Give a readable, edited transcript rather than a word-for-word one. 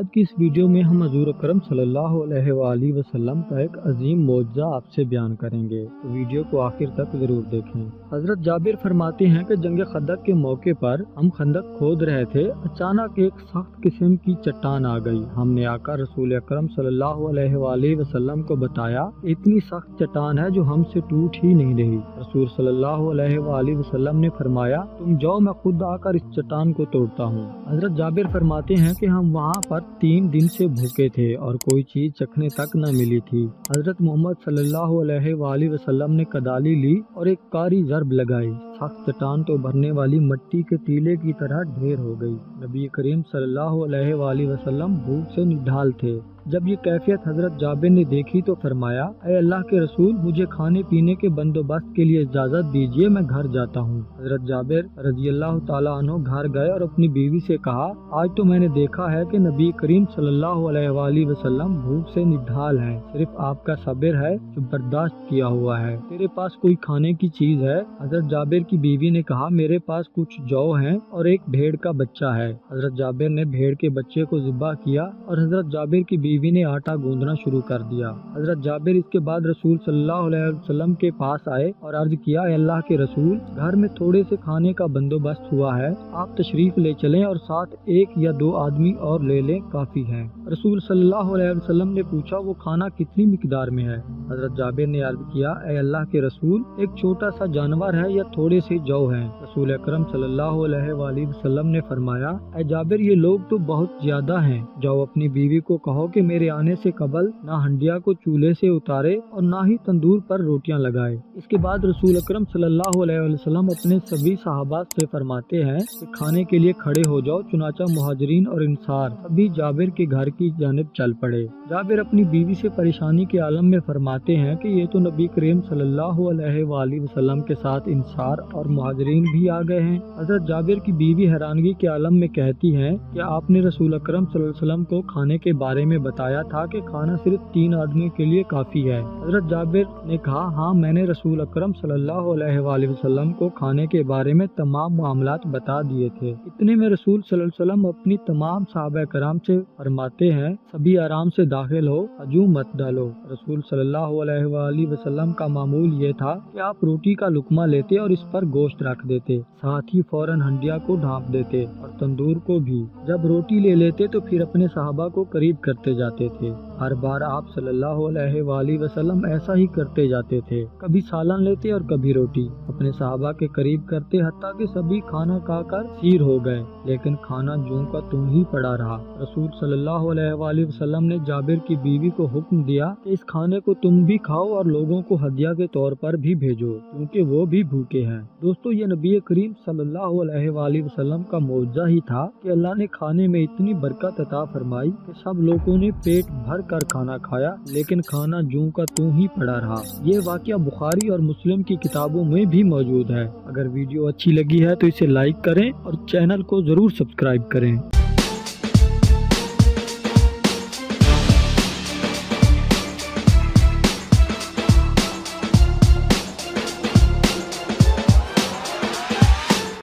آج کی اس ویڈیو میں ہم حضور اکرم صلی اللہ علیہ وآلہ وسلم کا ایک عظیم معجزہ آپ سے بیان کریں گے، تو ویڈیو کو آخر تک ضرور دیکھیں۔ حضرت جابر فرماتے ہیں کہ جنگ خندق کے موقع پر ہم خندق کھود رہے تھے، اچانک ایک سخت قسم کی چٹان آ گئی۔ ہم نے آ کر رسول اکرم صلی اللہ علیہ وآلہ وسلم کو بتایا، اتنی سخت چٹان ہے جو ہم سے ٹوٹ ہی نہیں رہی۔ رسول صلی اللہ علیہ وآلہ وسلم نے فرمایا، تم جاؤ، میں خود آ کر اس چٹان کو توڑتا ہوں۔ حضرت جابر فرماتے ہیں کہ ہم وہاں پر 3 دن سے بھوکے تھے اور کوئی چیز چکھنے تک نہ ملی تھی۔ حضرت محمد صلی اللہ علیہ وآلہ وسلم نے کدالی لی اور ایک کاری ضرب لگائی، سخت چٹان تو بھرنے والی مٹی کے تیلے کی طرح ڈھیر ہو گئی۔ نبی کریم صلی اللہ علیہ وآلہ وسلم بھوک سے نڈھال تھے۔ جب یہ کیفیت حضرت جابر نے دیکھی تو فرمایا، اے اللہ کے رسول، مجھے کھانے پینے کے بندوبست کے لیے اجازت دیجیے، میں گھر جاتا ہوں۔ حضرت جابر رضی اللہ تعالیٰ عنہ گھر گئے اور اپنی بیوی سے کہا، آج تو میں نے دیکھا ہے کہ نبی کریم صلی اللہ علیہ وآلہ وسلم بھوک سے نڈھال ہیں، صرف آپ کا صبر ہے جو برداشت کیا ہوا ہے۔ تیرے پاس کوئی کھانے کی چیز ہے؟ حضرت جابر کی بیوی نے کہا، میرے پاس کچھ جو ہیں اور ایک بھیڑ کا بچہ ہے۔ حضرت جابر نے بھیڑ کے بچے کو ذبح کیا اور حضرت جابر کی بیوی نے آٹا گوندنا شروع کر دیا۔ حضرت جابر اس کے بعد رسول صلی اللہ علیہ وسلم کے پاس آئے اور عرض کیا، اے اللہ کے رسول، گھر میں تھوڑے سے کھانے کا بندوبست ہوا ہے، آپ تشریف لے چلیں اور ساتھ 1 یا 2 آدمی اور لے لیں، کافی ہیں۔ رسول صلی اللہ علیہ وسلم نے پوچھا، وہ کھانا کتنی مقدار میں ہے؟ حضرت جابر نے عرض کیا، اے اللہ کے رسول، ایک چھوٹا سا جانور ہے یا تھوڑے سے جو ہیں۔ رسول اکرم صلی اللہ علیہ وآلہ وسلم نے فرمایا، اے جابر، یہ لوگ تو بہت زیادہ ہیں، جاؤ اپنی بیوی کو کہو کہ میرے آنے سے قبل نہ ہنڈیا کو چولہے سے اتارے اور نہ ہی تندور پر روٹیاں لگائے۔ اس کے بعد رسول اکرم صلی اللہ علیہ وسلم اپنے سبھی صحابہ سے فرماتے ہیں کہ کھانے کے لیے کھڑے ہو جاؤ، چنانچہ مہاجرین اور انصار سبھی جابر کے گھر کی جانب چل پڑے۔ جابر اپنی بیوی سے پریشانی کے عالم میں فرماتے ہیں کہ یہ تو نبی کریم صلی اللہ علیہ وآلہ وسلم کے ساتھ انصار اور مہاجرین بھی آ گئے ہیں۔ حضرت جابر کی بیوی حیرانگی کے عالم میں کہتی ہیں کہ آپ نے رسول اکرم صلی اللہ علیہ وسلم کو کھانے کے بارے میں بتایا تھا کہ کھانا صرف 3 آدمیوں کے لیے کافی ہے۔ حضرت جابر نے کہا، ہاں، میں نے رسول اکرم صلی اللہ علیہ وآلہ وسلم کو کھانے کے بارے میں تمام معاملات بتا دیے تھے۔ اتنے میں رسول صلی اللہ علیہ وسلم اپنی تمام صحابہ کرام سے فرماتے ہیں، سبھی آرام سے داخل ہو، ہجوم مت ڈالو۔ رسول صلی اللہ علیہ وآلہ وسلم کا معمول یہ تھا کہ آپ روٹی کا لقمہ لیتے اور اس پر گوشت رکھ دیتے، ساتھ ہی فوراً ہنڈیا کو ڈھانپ دیتے اور تندور کو بھی۔ جب روٹی لے لیتے تو پھر اپنے صحابہ کو قریب کرتے جاتے تھے۔ ہر بار آپ صلی اللہ علیہ وآلہ وسلم ایسا ہی کرتے جاتے تھے، کبھی سالن لیتے اور کبھی روٹی، اپنے صحابہ کے قریب کرتے، حتیٰ کہ سبھی کھانا کھا کر سیر ہو گئے، لیکن کھانا جوں کا توں ہی پڑا رہا۔ رسول صلی اللہ علیہ وآلہ وسلم نے جابر کی بیوی کو حکم دیا کہ اس کھانے کو تم بھی کھاؤ اور لوگوں کو ہدیہ کے طور پر بھی بھیجو، کیونکہ وہ بھی بھوکے ہیں۔ دوستو، یہ نبی کریم صلی اللہ علیہ وآلہ وسلم کا معجزہ ہی تھا کہ اللہ نے کھانے میں اتنی برکت عطا فرمائی کہ سب لوگوں نے پیٹ بھر کر کھانا کھایا، لیکن کھانا جوں کا توں ہی پڑا رہا۔ یہ واقعہ بخاری اور مسلم کی کتابوں میں بھی موجود ہے۔ اگر ویڈیو اچھی لگی ہے تو اسے لائک کریں اور چینل کو ضرور سبسکرائب کریں۔